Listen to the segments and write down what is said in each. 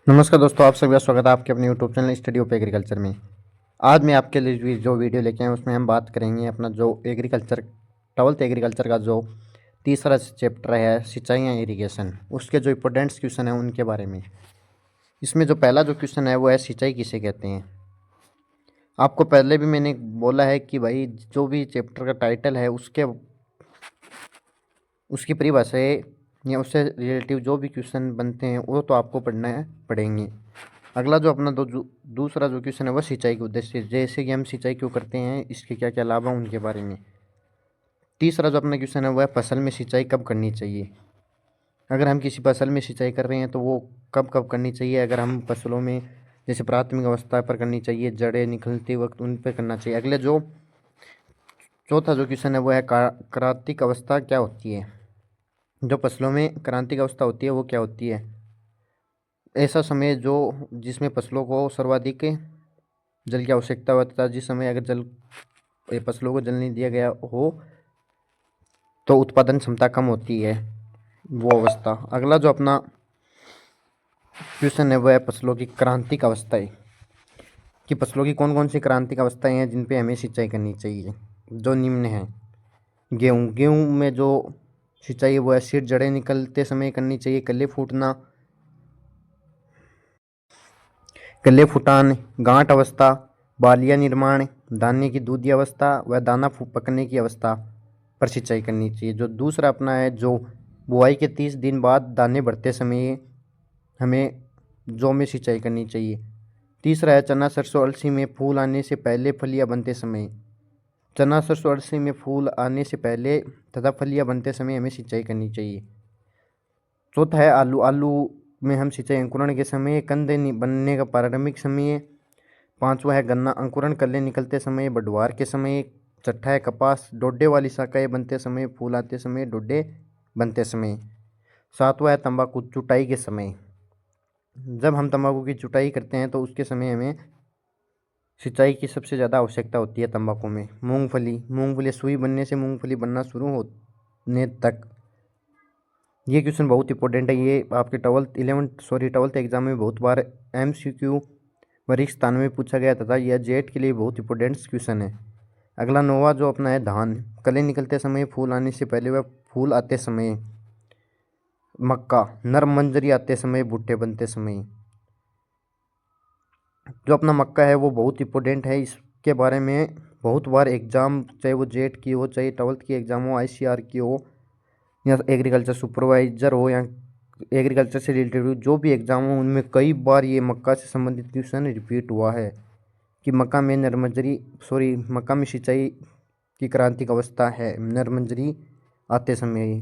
नमस्कार दोस्तों, आप सभी का स्वागत है आपके अपने YouTube channel study of agriculture में। आज मैं आपके लिए जो वीडियो लेके आए हैं उसमें हम बात करेंगे अपना जो एग्रीकल्चर 12th एग्रीकल्चर का जो तीसरा चैप्टर है सिंचाई या इरिगेशन, उसके जो इंपॉर्टेंट्स क्वेश्चन हैं उनके बारे में। इसमें जो पहला जो क्वेश्चन है वो है सिंचाई किसे कहते हैं। आपको पहले भी मैंने बोला है कि भाई जो भी चैप्टर का टाइटल है उसकी परिभाषाएँ या उससे रिलेटिव जो भी क्वेश्चन बनते हैं वो तो आपको पढ़ेंगे। अगला जो अपना दूसरा जो क्वेश्चन है वह सिंचाई के उद्देश्य, जैसे कि हम सिंचाई क्यों करते हैं, इसके क्या क्या लाभ हैं उनके बारे में। तीसरा जो अपना क्वेश्चन है वह फसल में सिंचाई कब करनी चाहिए। अगर हम किसी फसल में सिंचाई कर रहे हैं तो वो कब कब करनी चाहिए। अगर हम फसलों में जैसे प्राथमिक अवस्था पर करनी चाहिए, जड़ें निकलते वक्त उन पर करना चाहिए। अगले जो चौथा जो क्वेश्चन है वो है क्रांतिक अवस्था क्या होती है। जो फसलों में क्रांतिक अवस्था होती है वो क्या होती है। ऐसा समय जो जिसमें फसलों को सर्वाधिक जल की आवश्यकता होता है, जिस समय अगर फसलों को जल नहीं दिया गया हो तो उत्पादन क्षमता कम होती है, वो अवस्था। अगला जो अपना क्वेश्चन है वो है फसलों की क्रांतिक अवस्थाएं, कि फसलों की कौन कौन सी क्रांतिक अवस्थाएं हैं जिन पे हमें सिंचाई करनी चाहिए। जो निम्न है, गेहूँ में जो सिंचाई है वो है सिर जड़ें निकलते समय करनी चाहिए, कल्ले फुटान, गांठ अवस्था, बालिया निर्माण, दाने की दूधी अवस्था व दाना पकने की अवस्था पर सिंचाई करनी चाहिए। जो दूसरा अपना है, जो बुआई के 30 दिन बाद दाने बढ़ते समय हमें जौ में सिंचाई करनी चाहिए। तीसरा है चना सरसों अलसी में फूल आने से पहले फलियां बनते समय, चना सरसों अलसी में फूल आने से पहले तथा फलियां बनते समय हमें सिंचाई करनी चाहिए। चौथा है आलू में हम सिंचाई अंकुरण के समय, कंदे बनने का प्रारंभिक समय। पांचवा है गन्ना अंकुरण कल्ले निकलते समय, बढ़वार के समय। छठा है कपास डोडे वाली शाखाएं बनते समय, फूल आते समय, डोडे बनते समय। सातवां है तंबाकू जुताई के समय, जब हम तंबाकू की जुताई करते हैं तो उसके समय हमें सिंचाई की सबसे ज़्यादा आवश्यकता होती है तंबाकू में। मूंगफली सुई बनने से मूंगफली बनना शुरू होने तक। ये क्वेश्चन बहुत इंपॉर्टेंट है, ये आपके ट्वेल्थ एग्जाम में बहुत बार MCQ वरिष्ठ स्थान में पूछा गया तथा यह जेट के लिए बहुत इंपॉर्टेंट क्वेश्चन है। अगला नौवा जो अपना है धान, कली निकलते समय, फूल आने से पहले व फूल आते समय। मक्का नर मंजरी आते समय, भुट्टे बनते समय। जो अपना मक्का है वो बहुत इंपॉर्टेंट है, इसके बारे में बहुत बार एग्जाम, चाहे वो जेट की हो, चाहे ट्वेल्थ की एग्जाम हो, ICR की हो, या एग्रीकल्चर सुपरवाइजर हो, या एग्रीकल्चर से रिलेटेड जो भी एग्जाम हो, उनमें कई बार ये मक्का से संबंधित क्वेश्चन रिपीट हुआ है कि मक्का में सिंचाई की क्रांतिक अवस्था है नरमंजरी आते समय।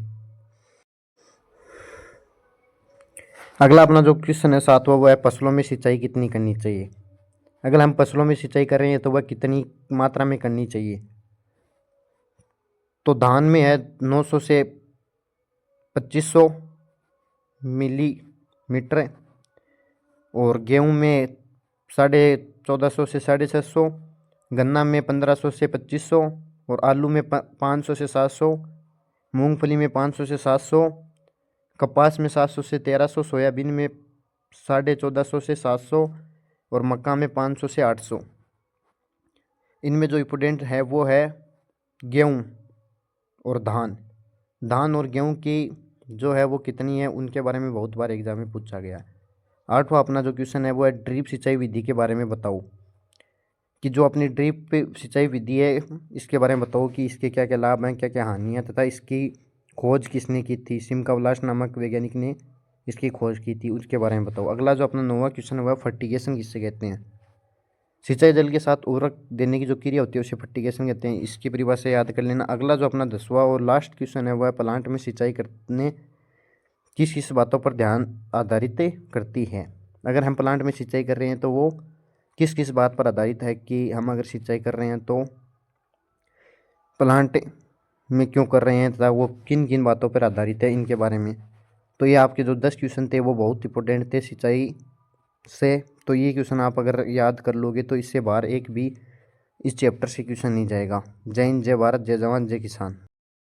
अगला अपना जो क्वेश्चन है सातवां वो है फसलों में सिंचाई कितनी करनी चाहिए। अगर हम फसलों में सिंचाई कर रहे हैं तो वह कितनी मात्रा में करनी चाहिए। तो धान में है 900 से 2500 मिलीमीटर, और गेहूं में 1450 से 650, गन्ना में 1500 से 2500, और आलू में 500 से 700, मूंगफली में 500 से 700, कपास में 700 से 1300, सोयाबीन में 1450 से 700, और मक्का में 500 से 800। इनमें जो इम्पोर्टेंट है वो है गेहूँ और धान और गेहूँ की जो है वो कितनी है उनके बारे में बहुत बार एग्जाम में पूछा गया। आठवां अपना जो क्वेश्चन है वो है ड्रिप सिंचाई विधि के बारे में बताओ, कि जो अपनी ड्रिप सिंचाई विधि है इसके बारे में बताओ कि इसके क्या क्या लाभ हैं, क्या क्या हानि है, तथा इसकी खोज किसने की थी। सिमकाविलास नामक वैज्ञानिक ने इसकी खोज की थी, उसके बारे में बताओ। अगला जो अपना 9वां क्वेश्चन है वह फर्टिगेशन किससे कहते हैं। सिंचाई जल के साथ उर्वरक देने की जो क्रिया होती है उसे फर्टिगेशन कहते हैं, इसकी परिभाषा याद कर लेना। अगला जो अपना 10वां और लास्ट क्वेश्चन है वह प्लांट में सिंचाई करने किस किस बातों पर ध्यान आधारित करती है। अगर हम प्लांट में सिंचाई कर रहे हैं तो वो किस किस बात पर आधारित है, कि हम अगर सिंचाई कर रहे हैं तो प्लांट में क्यों कर रहे हैं तथा वो किन किन बातों पर आधारित है, इनके बारे में। तो ये आपके जो 10 क्वेश्चन थे वो बहुत इंपॉर्टेंट थे सिंचाई से। तो ये क्वेश्चन आप अगर याद कर लोगे तो इससे बाहर एक भी इस चैप्टर से क्वेश्चन नहीं जाएगा। जय हिंद, जय भारत, जय जवान, जय किसान।